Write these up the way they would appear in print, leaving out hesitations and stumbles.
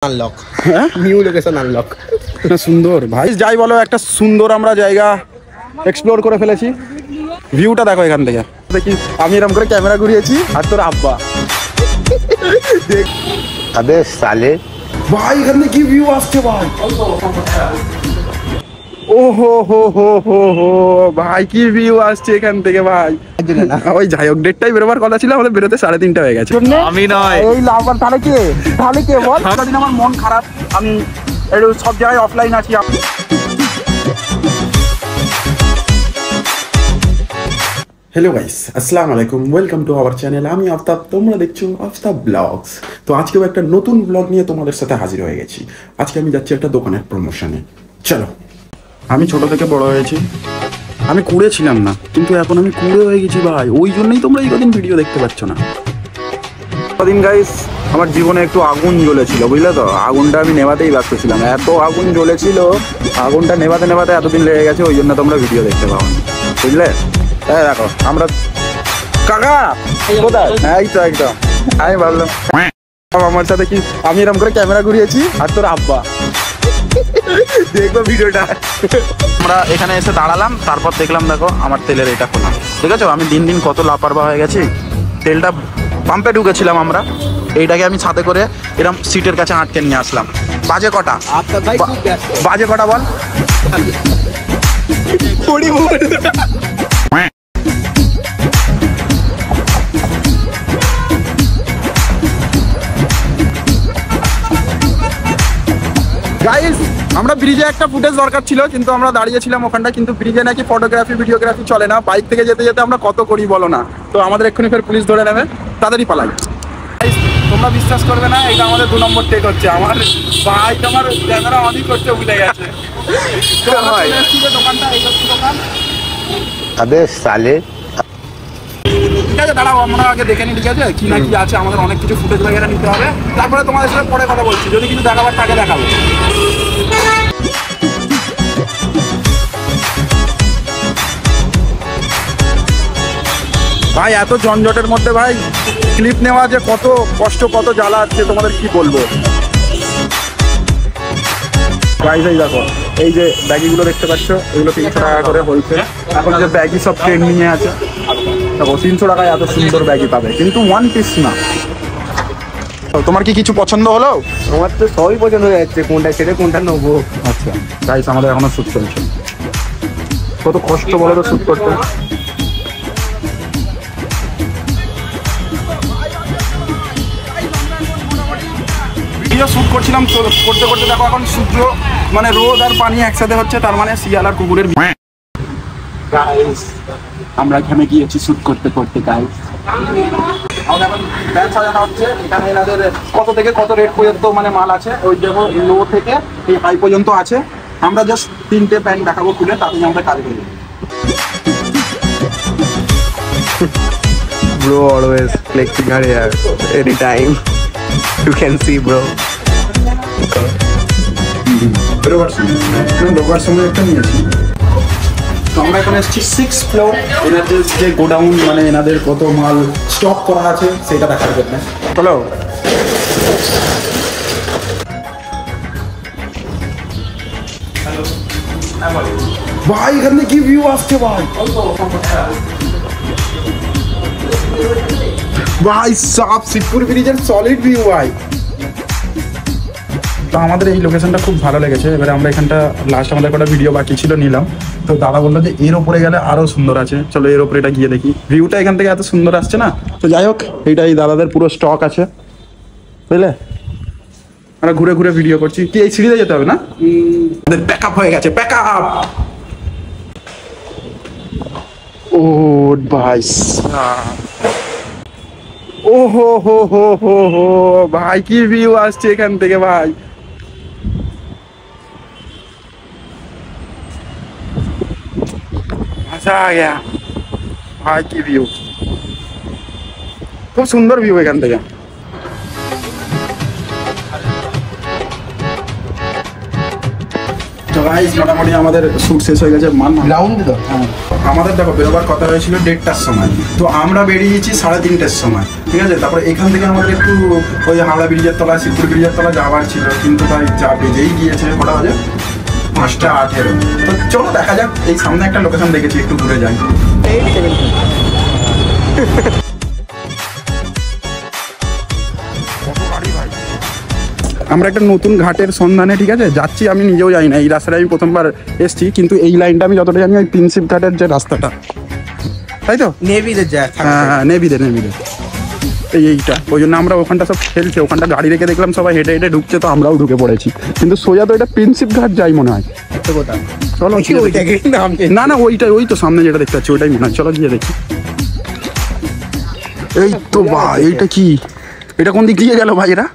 Unlock হ্যাঁ new location unlock না সুন্দর ভাই যাই বলো একটা সুন্দর আমরা জায়গা এক্সপ্লোর করে ফেলেছি। ভিউটা দেখো এখান থেকে দেখি আমি এরকম করে ক্যামেরা ঘুরিয়েছি আর তোর আব্বা দেখ আবে সালে ভাই এখানে কি ভিউ আসছে ভাই ও হো হো হো হো হো ভাই কি ভিউ আসছে এখান থেকে ভাই ওই যাই হোক ডেটটাই বেরোবার কথা ছিল আমাদের বেরোতে 3:30 হয়ে গেছে। আমি নয় এই লাভার তাহলে কে বল সারাদিন আমার মন খারাপ আমি একটু সব জায়গায় অফলাইন আছি। হ্যালো গাইস আসসালামু আলাইকুম ওয়েলকাম টু আওয়ার চ্যানেল। আমি আফতাব, তোমরা দেখছো আফতাব ব্লগস। তো আজকেও একটা নতুন ব্লগ নিয়ে তোমাদের সাথে হাজির হয়ে গেছি। আজকে আমি যাচ্ছি একটা দোকানের প্রমোশনে। চলো, আমি ছোট থেকে বড় হয়েছি, আমি কুড়ে ছিলাম না কিন্তু এখন আমি কুড়ে হয়ে গেছি ভাই, ওই জন্যই তোমরা এই কদিন ভিডিও দেখতে পাচ্ছ না। কদিন গাইস আমার জীবনে একটু আগুন জ্বলেছিল বুঝলে তো, আগুনটা আমি নেভাতেই ব্যস্ত ছিলাম, এত আগুন জ্বলেছিল আগুনটা নেভাতে নেভাতে এতদিন লেগে গেছে, ওই জন্য তোমরা ভিডিও দেখতে পাও বুঝলে। হ্যাঁ দেখো আমরা কাকা কোথায়, এই তো একদম আমি ভাবলাম আমার সাথে কি আমি এরকম করে ক্যামেরা ঘুরিয়েছি আর তোর আব্বা দেখবো ভিডিওটা। আমরা এখানে এসে দাঁড়ালাম, তারপর দেখলাম দেখো আমার তেলের এটা খোলা, ঠিক আছে। আমি দিন দিন কত লাপারবা হয়ে গেছি, তেলটা পাম্পে ঢুকেছিলাম আমরা, এইটাকে আমি ছাদে করে এরকম সিটের কাছে আটকে নিয়ে আসলাম। বাজে কটা বাজে কটা বল গাইস আমরা ব্রিজে একটা ফুটেজ দরকার ছিল কিন্তু আমরা দাঁড়িয়েছিলাম ওখানটা, কিন্তু ব্রিজে নাকি ফটোগ্রাফি ভিডিওগ্রাফি চলে না, বাইক থেকে যেতে যেতে আমরা কত করি বলো না, তো আমাদের এক্ষুনি ফের পুলিশ ধরে নেবে, তাড়াতাড়ি পালাই। তোমরা বিশ্বাস করবে না, এটা আমাদের 2 নম্বর টেক হচ্ছে, আমার ভাই আমার ক্যামেরা অনই করতে ভুলে গেছে। দোকানটা এই দোকান আবে সালে ঠিক আছে, দাঁড়াও আমরা আগে দেখে নিই ঠিক আছে কি না কি আছে, আমাদের অনেক কিছু ফুটেজ वगैरह নিতে হবে, তারপরে তোমাদের সাথে পরে কথা বলছি, যদি কিছু দেখাবার থাকে দেখাবো। ভাই এত ঝঞ্ঝটের মধ্যে ভাই ক্লিপ নেওয়া যে কত কষ্ট কত জ্বালা আছে তোমাদের কি বলবো। গাইস এই দেখো এই যে ব্যাগিগুলো দেখতে পাচ্ছ, এগুলো 300 টাকা করে বলছে, এখন যে ব্যাগি সব ট্রেন্ডিংয়ে আছে দেখো 300 টাকায় এত সুন্দর ব্যাগি পাবে, কিন্তু 1 পিস না। তোমার কি কিছু পছন্দ হলো? আমার তো সবই পছন্দ হয়ে যাচ্ছে, কোনটা ছেড়ে কোনটা নেবো। আচ্ছা গাইস আমাদের এখনো শুট চলছে, কত কষ্ট বলো তো শুট করতে। ভিডিও শুট করছিলাম, করতে করতে দেখো এখন সূর্য মানে রোদ আর পানি একসাথে হচ্ছে, তার মানে শিয়াল আর কুকুরের। গাইস আমরা ঘেমে গিয়েছি শুট করতে করতে গাইস। আমাদের এখন ব্যান্ড সাজানো হচ্ছে, এখানে এনাদের কত থেকে কত রেট পর্যন্ত মানে মাল আছে, ওই দেখো লো থেকে এই হাই পর্যন্ত আছে। আমরা জাস্ট 3টে প্যান্ট দেখাবো খুলে, তাতে আমরা কাজ করি। Bro always flexing her hair anytime. You can see bro. ঢোকার সময় একটা নিয়েছি। তো আমরা এখানে এসেছি 6th ফ্লোর, এনাদের যে গোডাউন মানে এনাদের কত মাল স্টক করা আছে সেটা দেখার জন্য। চলো ভাই এখানে কি ভিউ আসছে ভাই, ভাই সাপ শিবপুর ব্রিজের সলিড ভিউ ভাই। তো আমাদের এই লোকেশনটা খুব ভালো লেগেছে। এবারে আমরা এখানটা লাস্ট আমাদের কটা ভিডিও বাকি ছিল নিলাম, তো দাদা বললো যে এর ওপরে গেলে আরো সুন্দর আছে, চলো এর ওপরে এটা গিয়ে দেখি। ভিউটা এখান থেকে এত সুন্দর আসছে না, তো যাই হোক এইটা এই দাদাদের পুরো স্টক আছে বুঝলে। আমরা ঘুরে ঘুরে ভিডিও করছি, কি এই সিঁড়িতে যেতে হবে না, আমাদের প্যাক আপ হয়ে গেছে, প্যাক আপ। ও ভাই ও হো হো হো হো হো ভাই কি ভিউ আসছে এখান থেকে ভাই, মজা আ গয়া ভাই, কি ভিউ, খুব সুন্দর ভিউ এখান থেকে। তো গাইস মোটামুটি আমাদের শুট শেষ হয়ে গেছে, মান গ্রাউন্ড তো আমাদের দেখো বেরোবার কথা হয়েছিল 1:30টার সময়, তো আমরা বেরিয়েছি 3:30টার সময়। ঠিক আছে। তারপরে এখান থেকে আমাদের একটু ওই হাওড়া ব্রিজের তলা, শিবপুর ব্রিজের তলা যাওয়ার ছিল, কিন্তু ভাই যা বেজেই গিয়েছে, কটা বাজে 5:18। তো চলো দেখা যাক, এই সামনে একটা লোকেশন দেখেছি, একটু ঘুরে যাই। আমরা একটা নতুন ঘাটের সন্ধানে, ঠিক আছে, যাচ্ছি। আমি নিজেও যাই না এই রাস্তাটা, আমি প্রথমবার এসেছি, কিন্তু এই লাইনটা আমি যতটা জানি ওই প্রিন্সিপ ঘাটের যে রাস্তাটা, তাই তো নেভিদের যায়। হ্যাঁ, নেভিদের এইটা, ওই জন্য আমরা ওখানটা সব খেলছে, ওখানটা গাড়ি রেখে দেখলাম সবাই হেঁটে হেঁটে ঢুকছে, তো আমরাও ঢুকে পড়েছি, কিন্তু সোজা তো এটা প্রিন্সিপ ঘাট যাই মনে হয়। চলো না না, ওই তো সামনে যেটা দেখতে পাচ্ছি ওইটাই মনে হয়, চলো গিয়ে দেখি। এই তো ভাই, এইটা কি, এটা কোন দিক দিয়ে গেল ভাই? এটা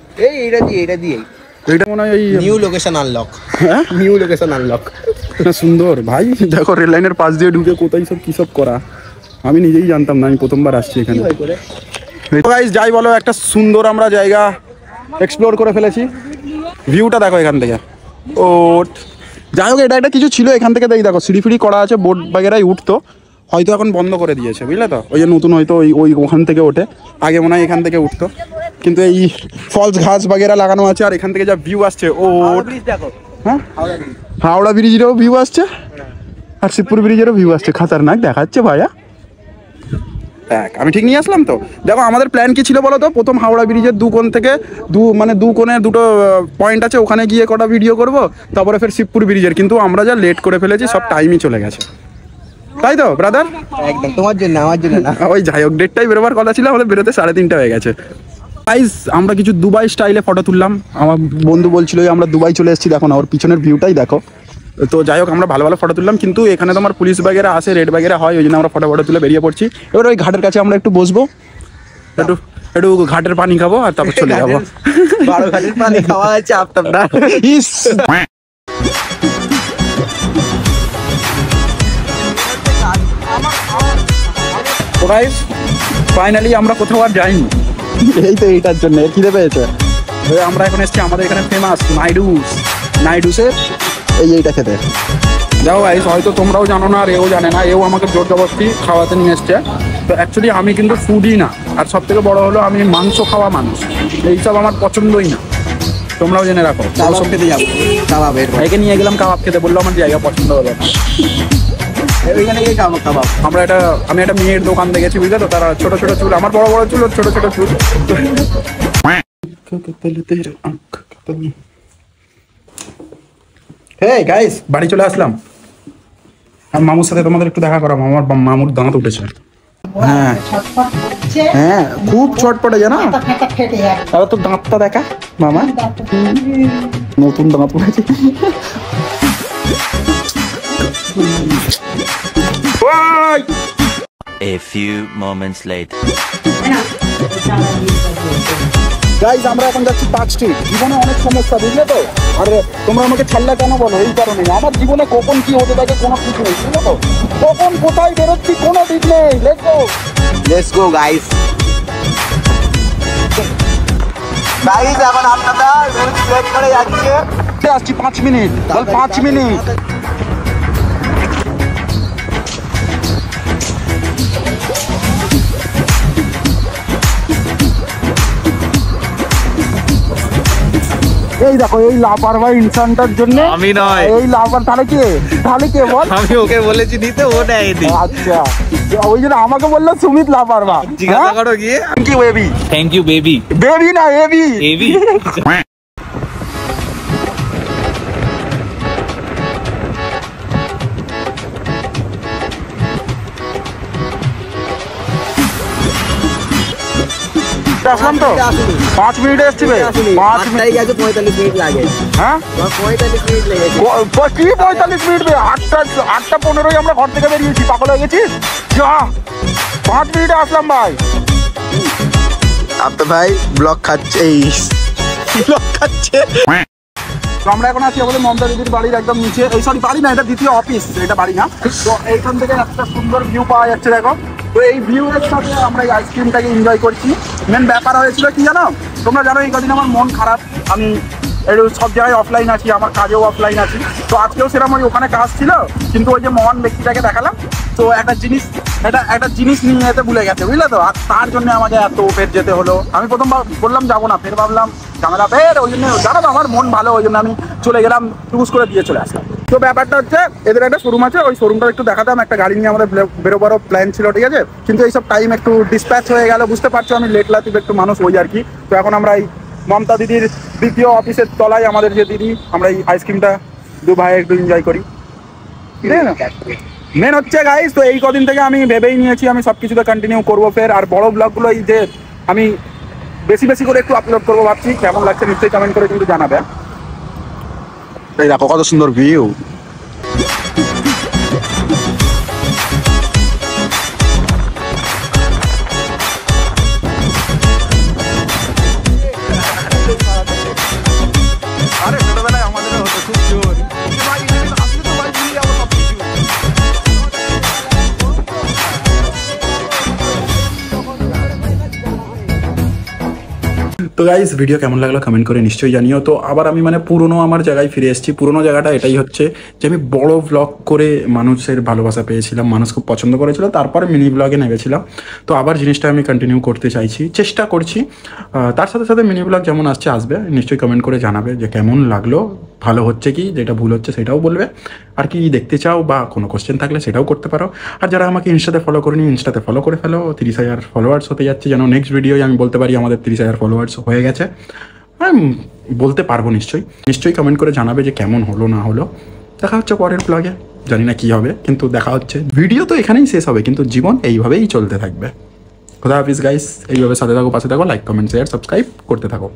দিয়ে এইটা মনে হয় এই নিউ লোকেশন আনলক। হ্যাঁ, নিউ লোকেশন আনলক। সুন্দর ভাই, দেখো রেল লাইনের পাশ দিয়ে ঢুকে কোথায় সব কি সব করা, আমি নিজেই জানতাম না, আমি প্রথমবার আসছি এখানে। গাইস যাই বলো, একটা সুন্দর আমরা জায়গা এক্সপ্লোর করে ফেলেছি। ভিউটা দেখো এখান থেকে। ও যাই হোক, এটা একটা কিছু ছিল এখান থেকে, দেখো সিঁড়ি ফিড়ি করা আছে, বোট বাগেরাই উঠতো, হয়তো এখন বন্ধ করে দিয়েছে, বুঝলে তো, ওই যে নতুন হয়তো ওই ওখান থেকে ওঠে, আগে মনে হয় এখান থেকে উঠতো। কিন্তু এই ফলস ঘাস বাগেরা লাগানো আছে, আর এখান থেকে যা ভিউ আসছে, ও হ্যাঁ, হাওড়া ব্রিজেরও ভিউ আসছে, আর শিবপুর ব্রিজেরও ভিউ আসছে, খাতারনাক দেখাচ্ছে ভাইয়া। দেখ আমি ঠিক নিয়ে আসলাম তো। দেখো আমাদের প্ল্যান কি ছিল বলো তো, প্রথম হাওড়া ব্রিজের দু কোণ থেকে দু কোণের দুটো পয়েন্ট আছে, ওখানে গিয়ে কটা ভিডিও করব, তারপরে ফের শিবপুর ব্রিজের, কিন্তু আমরা যা লেট করে ফেলেছি, সব টাইমই চলে গেছে, তাই তো ব্রাদার? একদম তোমার জন্য, আমার জন্য না। ওই যাই হোক, 1:30টায় বেরোবার কথা ছিল, আমাদের বেরোতে 3:30 হয়ে গেছে। গাইস আমরা কিছু দুবাই স্টাইলে ফটো তুললাম, আমার বন্ধু বলছিল আমরা দুবাই চলে এসেছি, দেখো না ওর পিছনের ভিউটাই দেখো। তো যাই হোক, আমরা ভালো ভালো ফটো তুললাম, কিন্তু এখানে তো আমার পুলিশ বাগেরা আসে, রেড বাগেরা হয়, ওই জন্য আমরা ফটো তুলে বেরিয়ে পড়ছি। এবার ওই ঘাটের কাছে আমরা একটু বসবো, একটু ঘাটের পানি খাবো, আর তারপর চলে যাবো। ঘাটের পানি খাওয়া যাচ্ছে আফতাব না। ইস গাইস ফাইনালি আমরা কোথাও আর যাইনি, এই তো এইটার জন্য খিদে পেয়েছে। আমরা এখন এসেছি আমাদের এখানে ফেমাস নাইডুসের এইটা খেতে। যাও গাইস, হয়তো তোমরাও জানো না আর এও জানে না, এও আমাকে জোর জবরদস্তি খাওয়াতে নিয়ে এসছে। তো অ্যাকচুয়ালি আমি কিন্তু ফুডই না, আর সব থেকে বড় হলো আমি মাংস খাওয়া মানুষ, এইসব আমার পছন্দই না, তোমরাও জেনে রাখো। কাবাব খেতে যাবো, কাবাবের একে নিয়ে গেলাম কাবাব খেতে, বললো আমার জায়গা পছন্দ হলো না, ওইখানে গিয়ে খাবো কাবাব। আমি একটা মেয়ের দোকান দেখেছি, বুঝলে তো, তারা ছোট ছোট চুল, আমার বড় বড় চুল, ছোট ছোট চুল। হেই গাইস, বাড়ি চলে আসলাম, আর মামুর সাথে তোমাদের একটু দেখা করাবো, আমার মামুর দাঁত উঠেছে। হ্যাঁ হ্যাঁ, খুব ছটপটে জানো, তাহলে তো দাঁতটা দেখা মামা, নতুন দাঁত উঠেছে। A few moments later. Guys আমরা এখন যাচ্ছি পার্ক স্ট্রিট। জীবনে অনেক সমস্যা, বুঝলে তো, আর তোমরা আমাকে ছাড়লে কেন বলো, এই কারণে আমার জীবনে কখন কি হতে থাকে কোনো ঠিক নেই, বুঝলে তো, কখন কোথায় বেরোচ্ছি কোনো ঠিক নেই। Let's go guys. গাইস এখন আপনারা ওয়েট করে যাচ্ছে, আসছি 5 মিনিট, 5 মিনিট। এই দেখো, এই লাপারওয়াহ ইনসানটার জন্য আমি নয়, এই লাপার, তাহলে কে বল? আমি ওকে বলেছি দিতে, ও নেয়নি। আচ্ছা, ওই জন্য আমাকে বললো সুমিত লাপারওয়াহ। জিজ্ঞাসা করো গিয়ে। Thank you baby. Thank you, baby. Baby না এবি। Baby. আসলাম তো 5 মিনিটে এসছি ভাই, 5 মিনিট গেছে, 45 মিনিট লাগে। হ্যাঁ 45 মিনিট লেগেছে। কি 45 মিনিট? 8:15 আমরা ঘর থেকে বেরিয়েছি, পাগল হয়ে গেছিস? যা 5 মিনিটে আসলাম ভাই। আফতাব ভাই ব্লগ খাচ্ছে, এই ব্লগ খাচ্ছে। তো আমরা এখন আছি আমাদের মমতা দিদির বাড়ির একদম নিচে, এই সরি বাড়ি না, এটা দ্বিতীয় অফিস, এটা বাড়ি না। তো এইখান থেকে একটা সুন্দর ভিউ পাওয়া যাচ্ছে, দেখো। তো এই ভিউ এর সাথে আমরা এই আইসক্রিমটাকে এনজয় করছি। মেন ব্যাপার হয়েছিল কি জানো, তোমরা জানো এই কদিন আমার মন খারাপ, আমি একটু সব জায়গায় অফলাইন আছি, আমার কাজেও অফলাইন আছি। তো আজকেও সেরকম ওই ওখানে কাজ ছিল, কিন্তু ওই যে মহান ব্যক্তিটাকে দেখালাম, তো একটা জিনিস একটা জিনিস নিয়ে যেতে ভুলে গেছে, বুঝলে তো? আর তার জন্য আমাকে এত ফের যেতে হলো। আমি প্রথমবার বললাম যাবো না, ফের ভাবলাম ঝামেলা, ফের ওই জন্য জানো তো আমার মন ভালো, ওই জন্য আমি চলে গেলাম, টুকুস করে দিয়ে চলে আসলাম। তো ব্যাপারটা হচ্ছে এদের একটা শোরুম আছে, ওই শোরুমটা একটু দেখাতাম, একটা গাড়ি নিয়ে আমাদের বেরোবারও প্ল্যান ছিল, ঠিক আছে? কিন্তু এইসব টাইম একটু ডিসপ্যাচ হয়ে গেল, বুঝতে পারছো আমি লেট লাতিফ একটু মানুষ ওই আর কি। তো এখন আমরা এই মমতা দিদির দ্বিতীয় অফিসের তলায় আমাদের যে দিদি, আমরা এই আইসক্রিমটা দু ভাই একটু এনজয় করি, ঠিক আছে না? মেন হচ্ছে গাইস, তো এই কদিন থেকে আমি ভেবেই নিয়েছি আমি সব কিছুতে কন্টিনিউ করবো ফের, আর বড় ব্লগগুলো এই যে আমি বেশি বেশি করে একটু আপলোড করবো ভাবছি। কেমন লাগছে নিশ্চয়ই কমেন্ট করে কিন্তু জানাবে। এই দেখো কত সুন্দর ভিউ। আরে ছোটবেলায় আমাদেরও হতো খুব জোর। তো গাইস ভিডিও কেমন লাগলো কমেন্ট করে নিশ্চয়ই জানিও। তো আবার আমি মানে পুরনো আমার জায়গায় ফিরে এসেছি। পুরনো জায়গাটা এটাই হচ্ছে যে আমি বড় ব্লগ করে মানুষের ভালোবাসা পেয়েছিলাম, মানুষ খুব পছন্দ করেছিল, তারপরে মিনি ব্লগে নেমেছিলাম। তো আবার জিনিসটা আমি কন্টিনিউ করতে চাইছি, চেষ্টা করছি। তার সাথে সাথে মিনি ব্লগ যেমন আসবে নিশ্চয়ই কমেন্ট করে জানাবে যে কেমন লাগলো, ভালো হচ্ছে কি, যেটা ভুল হচ্ছে সেটাও বলবে, আর কি দেখতে চাও বা কোনো কোশ্চেন থাকলে সেটাও করতে পারো। আর যারা আমাকে ইনস্টাতে ফলো করেনি ইনস্টাতে ফলো করে ফেলো। 30,000 ফলোয়ার্স হতে যাচ্ছে, যেন নেক্সট ভিডিওয় আমি বলতে পারি আমাদের 30,000 ফলোয়ার্স হয়ে গেছে। বলতে পারবো নিশ্চয়ই কমেন্ট করে জানাবে যে কেমন হলো না হলো। দেখা হচ্ছে পরের ব্লগে, জানি না কী হবে, কিন্তু দেখা হচ্ছে। ভিডিও তো এখানেই শেষ হবে, কিন্তু জীবন এইভাবেই চলতে থাকবে। খোদা হাফিজ গাইস, এইভাবে সাথে থাকো, পাশে থাকো, লাইক কমেন্ট শেয়ার সাবস্ক্রাইব করতে থাকো।